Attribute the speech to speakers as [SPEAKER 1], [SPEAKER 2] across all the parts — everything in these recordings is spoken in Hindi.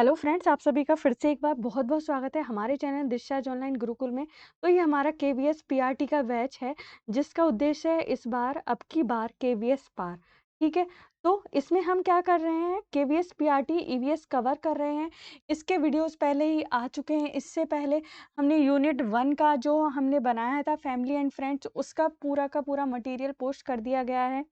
[SPEAKER 1] हेलो फ्रेंड्स, आप सभी का फिर से एक बार बहुत-बहुत स्वागत है हमारे चैनल दिशा ऑनलाइन गुरुकुल में। तो ये हमारा केवीएस पीआरटी का बैच है, जिसका उद्देश्य है इस बार अब की बार केवीएस पार। ठीक है? तो इसमें हम क्या कर रहे हैं, केवीएस पीआरटी ईवीएस कवर कर रहे हैं। इसके वीडियोस पहले ही आ चुके हैं। इससे पहले हमने यूनिट 1 का जो हमने बनाया था फैमिली एंड फ्रेंड्स, उसका पूरा का पूरा मटेरियल पोस्ट कर दिया गया है।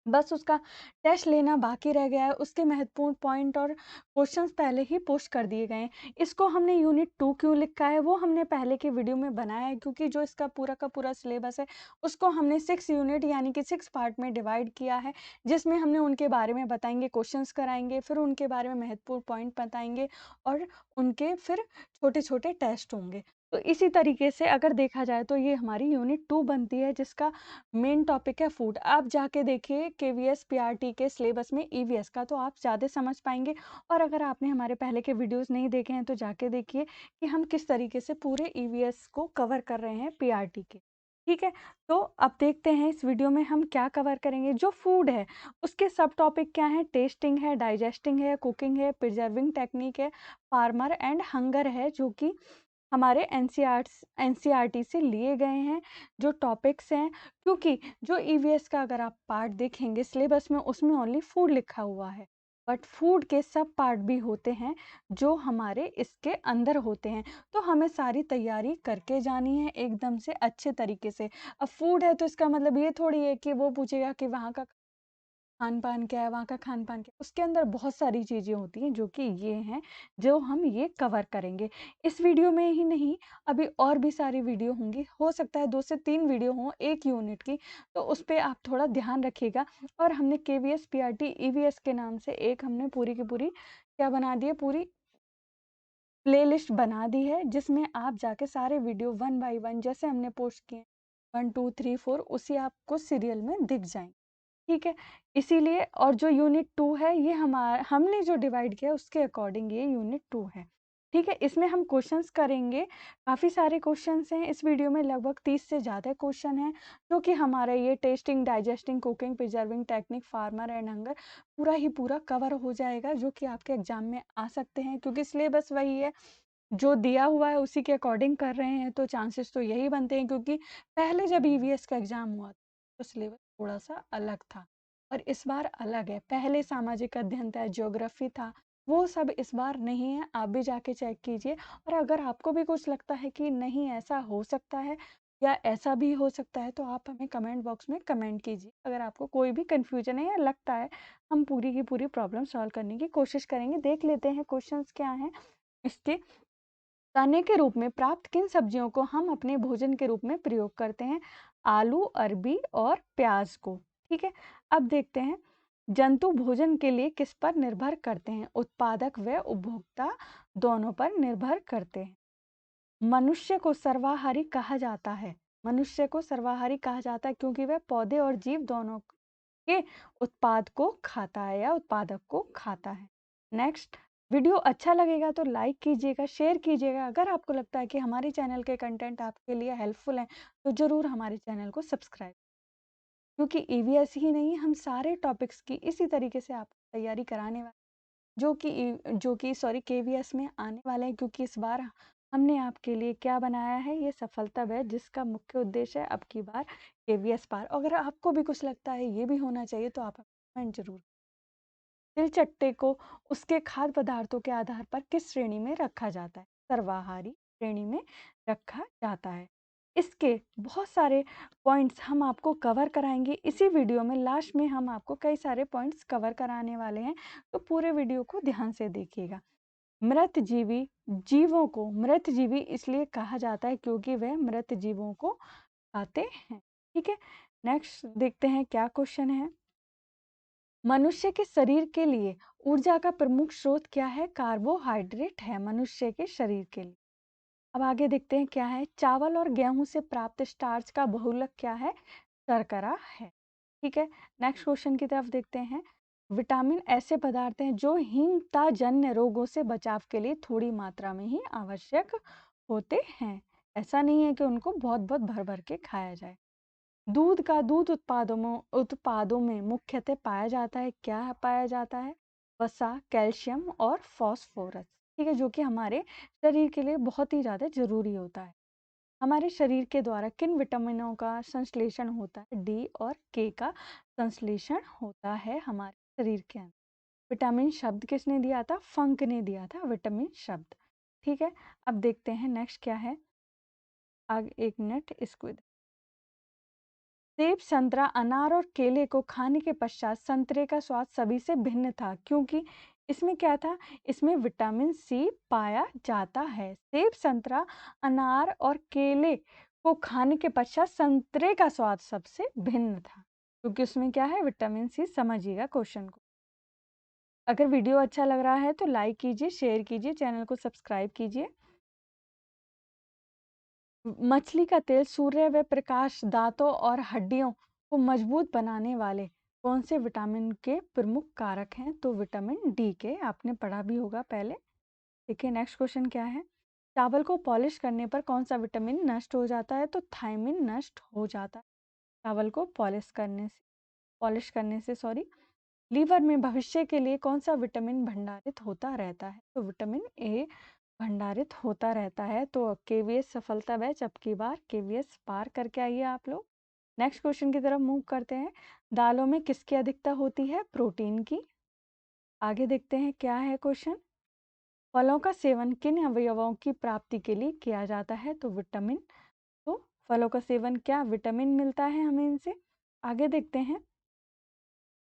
[SPEAKER 1] बस उसका टेस्ट लेना बाकी रह गया है। उसके महत्वपूर्ण पॉइंट और क्वेश्चंस पहले ही पोस्ट कर दिए गए हैं। इसको हमने यूनिट 2 क्यों लिखा है, वो हमने पहले के वीडियो में बनाया है, क्योंकि जो इसका पूरा का पूरा सिलेबस है उसको हमने 6 यूनिट यानी कि 6 पार्ट में डिवाइड किया है, जिसमें हमने उनके बारे में बताएंगे, क्वेश्चंस कराएंगे, फिर उनके बारे में महत्वपूर्ण पॉइंट बताएंगे और उनके फिर छोटे छोटे टेस्ट होंगे। तो इसी तरीके से अगर देखा जाए तो ये हमारी यूनिट 2 बनती है, जिसका मेन टॉपिक है फूड। आप जाके देखिए केवीएस पीआरटी के सिलेबस में ईवीएस का, तो आप ज़्यादा समझ पाएंगे। और अगर आपने हमारे पहले के वीडियोस नहीं देखे हैं तो जाके देखिए कि हम किस तरीके से पूरे ईवीएस को कवर कर रहे हैं पीआरटी के। ठीक है, तो अब देखते हैं इस वीडियो में हम क्या कवर करेंगे। जो फूड है उसके सब टॉपिक क्या हैं, टेस्टिंग है, डाइजेस्टिंग है, कुकिंग है, प्रिजर्विंग टेक्निक है, फार्मर एंड हंगर है, जो कि हमारे एनसीईआरटी से लिए गए हैं जो टॉपिक्स हैं। क्योंकि जो ईवीएस का अगर आप पार्ट देखेंगे सिलेबस में, उसमें ओनली फूड लिखा हुआ है, बट फूड के सब पार्ट भी होते हैं जो हमारे इसके अंदर होते हैं। तो हमें सारी तैयारी करके जानी है एकदम से अच्छे तरीके से। अब फूड है तो इसका मतलब ये थोड़ी है कि वो पूछेगा कि वहाँ का खान-पान क्या है, वहाँ का खान-पान क्या है? उसके अंदर बहुत सारी चीज़ें होती हैं जो कि ये हैं, जो हम ये कवर करेंगे। इस वीडियो में ही नहीं, अभी और भी सारी वीडियो होंगी। हो सकता है 2 से 3 वीडियो हों 1 यूनिट की, तो उस पे आप थोड़ा ध्यान रखिएगा। और हमने केवीएस, पीआरटी, ईवीएस के नाम से एक हमने पूरी की पूरी क्या बना दी है, पूरी प्लेलिस्ट बना दी है, जिसमें आप जाके सारे वीडियो 1 बाय 1 जैसे हमने पोस्ट किए, 1, 2, 3, 4 उसी आपको सीरियल में दिख जाएँगे। ठीक है, इसीलिए और जो यूनिट 2 है ये हमने जो डिवाइड किया है उसके अकॉर्डिंग ये यूनिट 2 है। ठीक है, इसमें हम क्वेश्चंस करेंगे। काफ़ी सारे क्वेश्चंस हैं इस वीडियो में, लगभग 30 से ज़्यादा क्वेश्चन हैं, जो कि हमारा ये testing, digesting, cooking, preserving technique, farmer and hunger पूरा ही पूरा कवर हो जाएगा, जो कि आपके एग्जाम में आ सकते हैं। क्योंकि सिलेबस वही है, जो दिया हुआ है उसी के अकॉर्डिंग कर रहे हैं, तो चांसेस तो यही बनते हैं। क्योंकि पहले जब ईवीएस का एग्जाम हुआ तो सिलेबस थोड़ा सा अलग था और इस बार अलग है। पहले सामाजिक अध्ययन था, ज्योग्राफी था, वो सब इस बार नहीं है। आप भी जाके चेक कीजिए। और अगर आपको भी कुछ लगता है कि नहीं ऐसा हो सकता है या ऐसा भी हो सकता है, तो आप हमें कमेंट बॉक्स में कमेंट कीजिए। अगर आपको कोई भी कंफ्यूजन है या लगता है, हम पूरी की पूरी प्रॉब्लम सॉल्व करने की कोशिश करेंगे। देख लेते हैं क्वेश्चंस क्या हैं इसके। खाने के रूप में प्राप्त किन सब्जियों को हम अपने भोजन के रूप में प्रयोग करते हैं? आलू, अरबी और प्याज को। ठीक है, अब देखते हैं जंतु भोजन के लिए किस पर निर्भर करते हैं? उत्पादक व उपभोक्ता दोनों पर निर्भर करते हैं। मनुष्य को सर्वाहारी कहा जाता है। मनुष्य को सर्वाहारी कहा जाता है क्योंकि वह पौधे और जीव दोनों के उत्पाद को खाता है या उत्पादक को खाता है। नेक्स्ट, वीडियो अच्छा लगेगा तो लाइक कीजिएगा, शेयर कीजिएगा। अगर आपको लगता है कि हमारे चैनल के कंटेंट आपके लिए हेल्पफुल हैं, तो ज़रूर हमारे चैनल को सब्सक्राइब। क्योंकि ईवीएस ही नहीं, हम सारे टॉपिक्स की इसी तरीके से आपको तैयारी कराने वाले, जो कि सॉरी केवीएस में आने वाले हैं। क्योंकि इस बार हमने आपके लिए क्या बनाया है, ये सफलता बैच, जिसका मुख्य उद्देश्य है अब की बार केवीएस पार। अगर आपको भी कुछ लगता है ये भी होना चाहिए, तो आप कमेंट जरूर। तिलचट्टे को उसके खाद्य पदार्थों के आधार पर किस श्रेणी में रखा जाता है? सर्वाहारी श्रेणी में रखा जाता है। इसके बहुत सारे पॉइंट्स हम आपको कवर कराएंगे इसी वीडियो में। लास्ट में हम आपको कई सारे पॉइंट्स कवर कराने वाले हैं, तो पूरे वीडियो को ध्यान से देखिएगा। मृत जीवी जीवों को मृत जीवी इसलिए कहा जाता है क्योंकि वह मृत जीवों को खाते हैं। ठीक है, नेक्स्ट देखते हैं क्या क्वेश्चन है। मनुष्य के शरीर के लिए ऊर्जा का प्रमुख स्रोत क्या है? कार्बोहाइड्रेट है मनुष्य के शरीर के लिए। अब आगे देखते हैं क्या है। चावल और गेहूं से प्राप्त स्टार्च का बहुलक क्या है? शर्करा है। ठीक है, नेक्स्ट क्वेश्चन की तरफ देखते हैं। विटामिन ऐसे पदार्थ हैं जो हीनताजन्य रोगों से बचाव के लिए थोड़ी मात्रा में ही आवश्यक होते हैं। ऐसा नहीं है कि उनको बहुत बहुत भर भर के खाया जाए। दूध उत्पादों में मुख्यतः पाया जाता है, क्या पाया जाता है? वसा, कैल्शियम और फॉस्फोरस। ठीक है, जो कि हमारे शरीर के लिए बहुत ही ज़्यादा ज़रूरी होता है। हमारे शरीर के द्वारा किन विटामिनों का संश्लेषण होता है? डी और के का संश्लेषण होता है हमारे शरीर के अंदर। विटामिन शब्द किसने दिया था? फंक ने दिया था विटामिन शब्द। ठीक है, अब देखते हैं नेक्स्ट क्या है। आगे 1 मिनट इसको सेब, संतरा, अनार और केले को खाने के पश्चात संतरे का स्वाद सभी से भिन्न था, क्योंकि इसमें क्या था? इसमें विटामिन सी पाया जाता है। सेब, संतरा, अनार और केले को खाने के पश्चात संतरे का स्वाद सबसे भिन्न था, क्योंकि उसमें क्या है? Vitamin C. समझिएगा क्वेश्चन को। अगर वीडियो अच्छा लग रहा है तो लाइक कीजिए, शेयर कीजिए, चैनल को सब्सक्राइब कीजिए। मछली का तेल सूर्य व प्रकाश दांतों और हड्डियों को मजबूत बनाने वाले कौन से विटामिन के प्रमुख कारक हैं? तो विटामिन डी के। आपने पढ़ा भी होगा पहले। देखिए नेक्स्ट क्वेश्चन क्या है। चावल को पॉलिश करने पर कौन सा विटामिन नष्ट हो जाता है? तो थायमिन नष्ट हो जाता है चावल को पॉलिश करने से सॉरी। लीवर में भविष्य के लिए कौन सा विटामिन भंडारित होता रहता है? तो विटामिन ए भंडारित होता रहता है। तो केवीएस सफलता बैच अब की बार केवीएस पार करके आइए आप लोग। नेक्स्ट क्वेश्चन की तरफ मूव करते हैं। दालों में किसकी अधिकता होती है? प्रोटीन की। आगे देखते हैं क्या है क्वेश्चन। फलों का सेवन किन अवयवों की प्राप्ति के लिए किया जाता है? तो विटामिन। तो फलों का सेवन क्या विटामिन मिलता है हमें इनसे। आगे देखते हैं।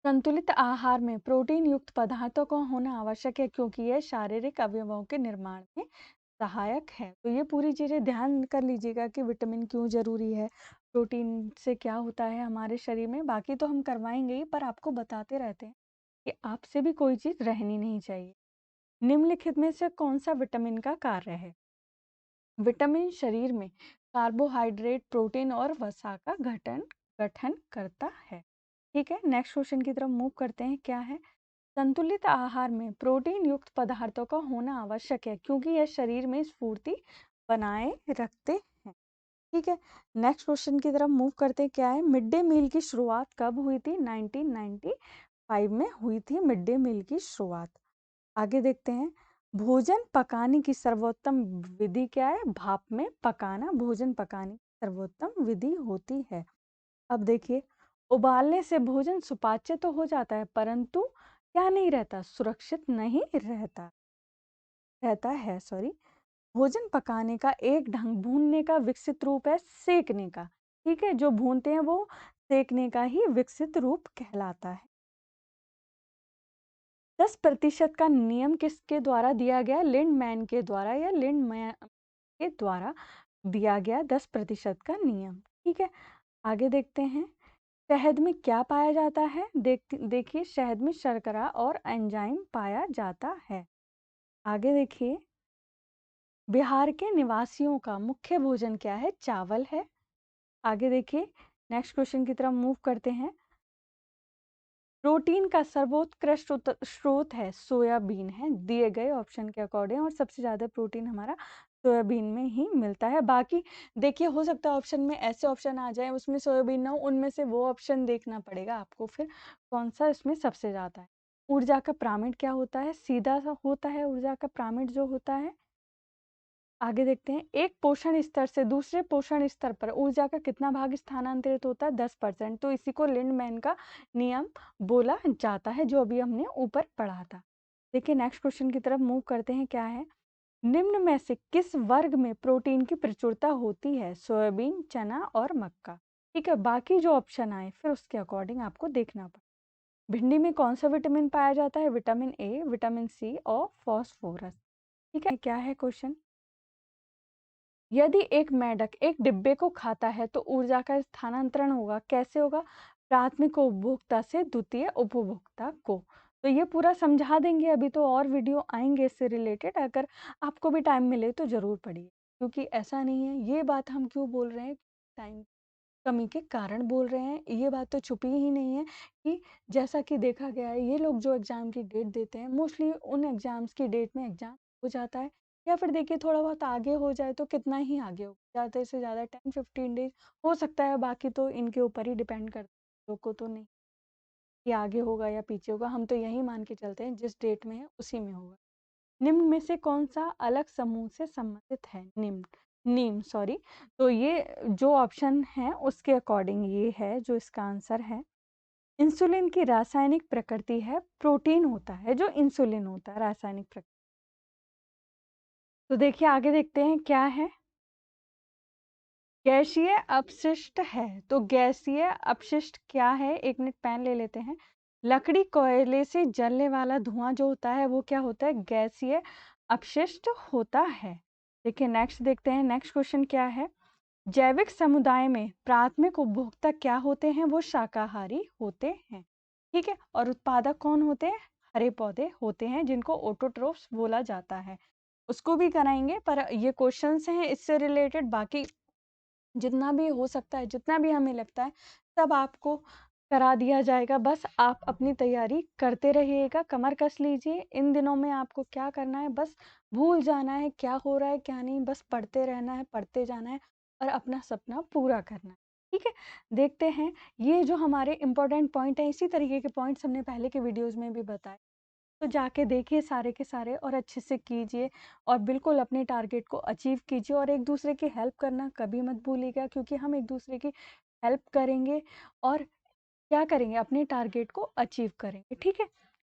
[SPEAKER 1] संतुलित आहार में प्रोटीन युक्त पदार्थों का होना आवश्यक है, क्योंकि यह शारीरिक अवयवों के निर्माण में सहायक है। तो ये पूरी चीजें ध्यान कर लीजिएगा कि विटामिन क्यों जरूरी है, प्रोटीन से क्या होता है हमारे शरीर में। बाकी तो हम करवाएंगे ही, पर आपको बताते रहते हैं कि आपसे भी कोई चीज रहनी नहीं चाहिए। निम्नलिखित में से कौन सा विटामिन का कार्य है? विटामिन शरीर में कार्बोहाइड्रेट, प्रोटीन और वसा का गठन गठन करता है। ठीक है, नेक्स्ट क्वेश्चन की तरफ मूव करते हैं। क्या है? संतुलित आहार में प्रोटीन युक्त पदार्थों का होना आवश्यक है, क्योंकि यह शरीर में स्फूर्ति बनाए रखते हैं। ठीक है, नेक्स्ट क्वेश्चन की तरफ मूव करते हैं। क्या है? मिड डे मील की शुरुआत कब हुई थी? 1995 में हुई थी मिड डे मील की शुरुआत। आगे देखते हैं। भोजन पकाने की सर्वोत्तम विधि क्या है? भाप में पकाना भोजन पकाने की सर्वोत्तम विधि होती है। अब देखिए, उबालने से भोजन सुपाच्य तो हो जाता है, परंतु क्या नहीं रहता? सुरक्षित नहीं रहता है सॉरी। भोजन पकाने का एक ढंग भूनने का विकसित रूप है सेकने का। ठीक है, जो भूनते हैं वो सेकने का ही विकसित रूप कहलाता है। 10% का नियम किसके द्वारा दिया गया? लिंडमैन के द्वारा या लिंडमैन के द्वारा दिया गया 10% का नियम। ठीक है, आगे देखते हैं। शहद में क्या पाया जाता है? देखिए, शहद में शर्करा और एंजाइम पाया जाता है। आगे देखिए, बिहार के निवासियों का मुख्य भोजन क्या है? चावल है। आगे देखिए, नेक्स्ट क्वेश्चन की तरफ मूव करते हैं। प्रोटीन का सर्वोत्कृष्ट स्रोत है सोयाबीन है, दिए गए ऑप्शन के अकॉर्डिंग, और सबसे ज़्यादा प्रोटीन हमारा सोयाबीन में ही मिलता है। बाकी देखिए, हो सकता है ऑप्शन में ऐसे ऑप्शन आ जाए उसमें सोयाबीन ना हो, उनमें से वो ऑप्शन देखना पड़ेगा आपको फिर कौन सा इसमें सबसे ज़्यादा है। ऊर्जा का प्रामिड क्या होता है? सीधा सा होता है ऊर्जा का प्रामिड जो होता है। आगे देखते हैं। एक पोषण स्तर से दूसरे पोषण स्तर पर ऊर्जा का कितना भाग स्थानांतरित होता है? 10%। तो इसी को लिंडमैन का नियम बोला जाता है, जो अभी हमने ऊपर पढ़ा था। देखिए, नेक्स्ट क्वेश्चन की तरफ मूव करते हैं। क्या है? निम्न में से किस वर्ग में प्रोटीन की प्रचुरता होती है? सोयाबीन, चना और मक्का। ठीक है, बाकी जो ऑप्शन आए फिर उसके अकॉर्डिंग आपको देखना पड़ेगा। भिंडी में कौन सा विटामिन पाया जाता है? विटामिन ए, विटामिन सी और फॉस्फोरस। ठीक है, क्या है क्वेश्चन? यदि एक मेंढक एक डिब्बे को खाता है तो ऊर्जा का स्थानांतरण होगा। कैसे होगा? प्राथमिक उपभोक्ता से द्वितीय उपभोक्ता को। तो ये पूरा समझा देंगे, अभी तो और वीडियो आएंगे इससे रिलेटेड। अगर आपको भी टाइम मिले तो जरूर पढ़िए, क्योंकि ऐसा नहीं है। ये बात हम क्यों बोल रहे हैं? टाइम कमी के कारण बोल रहे हैं। ये बात तो छुपी ही नहीं है कि जैसा कि देखा गया है, ये लोग जो एग्जाम की डेट देते हैं मोस्टली उन एग्जाम्स की डेट में एग्जाम हो जाता है, या फिर देखिए थोड़ा बहुत आगे हो जाए तो कितना ही आगे हो, ज़्यादा से ज़्यादा 10-15 डेज हो सकता है। बाकी तो इनके ऊपर ही डिपेंड करता है, लोग को तो नहीं। ये आगे होगा या पीछे होगा, हम तो यही मान के चलते हैं जिस डेट में है उसी में होगा। निम्न में से कौन सा अलग समूह से संबंधित है? नीम सॉरी। तो ये जो ऑप्शन है उसके अकॉर्डिंग ये है जो इसका आंसर है। इंसुलिन की रासायनिक प्रकृति है प्रोटीन होता है जो इंसुलिन होता है रासायनिक प्रकृति। तो देखिए आगे देखते हैं क्या है। गैसीय अपशिष्ट है। तो गैसीय अपशिष्ट क्या है, एक मिनट पेन ले लेते हैं। लकड़ी कोयले से जलने वाला धुआं जो होता है वो क्या होता है? गैसीय अपशिष्ट होता है। देखिए नेक्स्ट देखते हैं, नेक्स्ट क्वेश्चन क्या है। जैविक समुदाय में प्राथमिक उपभोक्ता क्या होते हैं? वो शाकाहारी होते हैं। ठीक है, और उत्पादक कौन होते हैं? हरे पौधे होते हैं जिनको ऑटोट्रोफ्स बोला जाता है। उसको भी कराएंगे, पर ये क्वेश्चंस हैं इससे रिलेटेड। बाकी जितना भी हो सकता है, जितना भी हमें लगता है, सब आपको करा दिया जाएगा। बस आप अपनी तैयारी करते रहिएगा, कमर कस लीजिए। इन दिनों में आपको क्या करना है, बस भूल जाना है क्या हो रहा है क्या नहीं, बस पढ़ते रहना है, पढ़ते जाना है और अपना सपना पूरा करना है। ठीक है, देखते हैं ये जो हमारे इंपॉर्टेंट पॉइंट है, इसी तरीके के पॉइंट्स हमने पहले के वीडियोस में भी बताए। तो जाके देखिए सारे के सारे और अच्छे से कीजिए और बिल्कुल अपने टारगेट को अचीव कीजिए। और एक दूसरे की हेल्प करना कभी मत भूलिएगा, क्योंकि हम एक दूसरे की हेल्प करेंगे और क्या करेंगे, अपने टारगेट को अचीव करेंगे। ठीक है,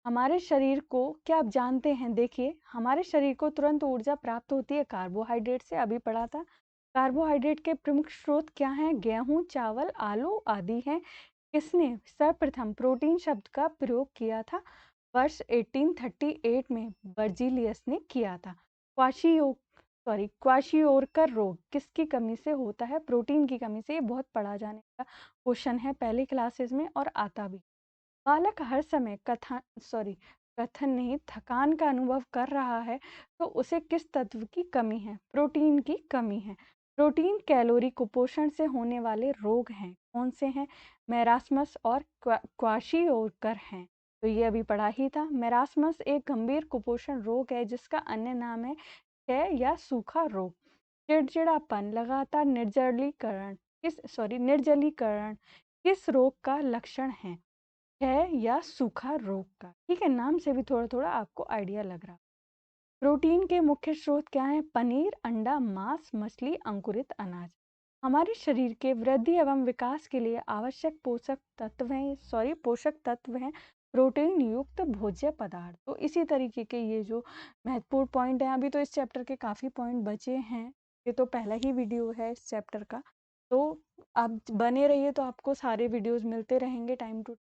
[SPEAKER 1] हमारे शरीर को क्या आप जानते हैं? देखिए हमारे शरीर को तुरंत ऊर्जा प्राप्त होती है कार्बोहाइड्रेट से, अभी पढ़ा था। कार्बोहाइड्रेट के प्रमुख स्रोत क्या हैं? गेहूं, चावल, आलू आदि हैं। किसने सर्वप्रथम प्रोटीन शब्द का प्रयोग किया था? वर्ष 1838 में बर्जीलियस ने किया था। क्वाशियोरकर रोग किसकी कमी से होता है? प्रोटीन की कमी से। ये बहुत पढ़ा जाने का क्वेश्चन है पहले क्लासेस में और आता भी। बालक हर समय कथन नहीं, थकान का अनुभव कर रहा है तो उसे किस तत्व की कमी है? प्रोटीन की कमी है। प्रोटीन कैलोरी कुपोषण से होने वाले रोग हैं, कौन से हैं? मेरास्मस और क्वाशियोरकर हैं। तो ये अभी पढ़ा ही था। मेरास्मस एक गंभीर कुपोषण रोग है जिसका अन्य नाम है क्षय या सूखा रोग। चिड़चिड़ापन, लगातार निर्जलीकरण किस रोग का लक्षण है? है या सूखा रोग का। ठीक है, नाम से भी थोड़ा थोड़ा आपको आइडिया लग रहा। प्रोटीन के मुख्य स्रोत क्या हैं? पनीर, अंडा, मांस, मछली, अंकुरित अनाज। हमारे शरीर के वृद्धि एवं विकास के लिए आवश्यक पोषक तत्व हैं प्रोटीन युक्त भोज्य पदार्थ। तो इसी तरीके के ये जो महत्वपूर्ण पॉइंट है, अभी तो इस चैप्टर के काफी पॉइंट बचे हैं, ये तो पहला ही वीडियो है इस चैप्टर का। तो आप बने रहिए तो आपको सारे वीडियोस मिलते रहेंगे टाइम टू,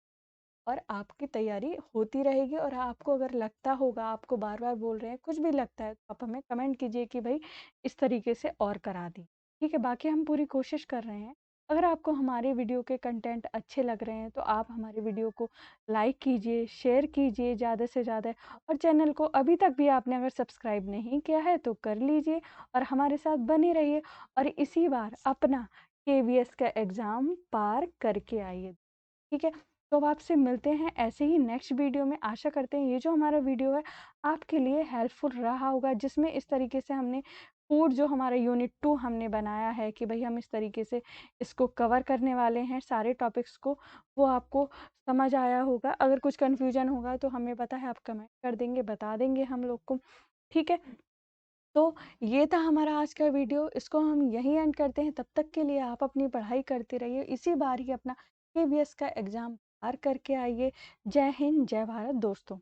[SPEAKER 1] और आपकी तैयारी होती रहेगी। और आपको अगर लगता होगा, आपको बार बार बोल रहे हैं, कुछ भी लगता है तो आप हमें कमेंट कीजिए कि भाई इस तरीके से और करा दी। ठीक है, बाकी हम पूरी कोशिश कर रहे हैं। अगर आपको हमारे वीडियो के कंटेंट अच्छे लग रहे हैं तो आप हमारे वीडियो को लाइक कीजिए, शेयर कीजिए ज़्यादा से ज़्यादा। और चैनल को अभी तक भी आपने अगर सब्सक्राइब नहीं किया है तो कर लीजिए और हमारे साथ बने रहिए और इसी बार अपना KVS का एग्ज़ाम पार करके आइए। ठीक है, तो अब आपसे मिलते हैं ऐसे ही नेक्स्ट वीडियो में। आशा करते हैं ये जो हमारा वीडियो है आपके लिए हेल्पफुल रहा होगा, जिसमें इस तरीके से हमने फूड जो हमारा यूनिट 2 हमने बनाया है कि भाई हम इस तरीके से इसको कवर करने वाले हैं सारे टॉपिक्स को, वो आपको समझ आया होगा। अगर कुछ कन्फ्यूजन होगा तो हमें पता है आप कमेंट कर देंगे, बता देंगे हम लोग को। ठीक है, तो ये था हमारा आज का वीडियो, इसको हम यहीं एंड करते हैं। तब तक के लिए आप अपनी पढ़ाई करते रहिए, इसी बार ही अपना KVS का एग्ज़ाम पार करके आइए। जय हिंद, जय भारत दोस्तों।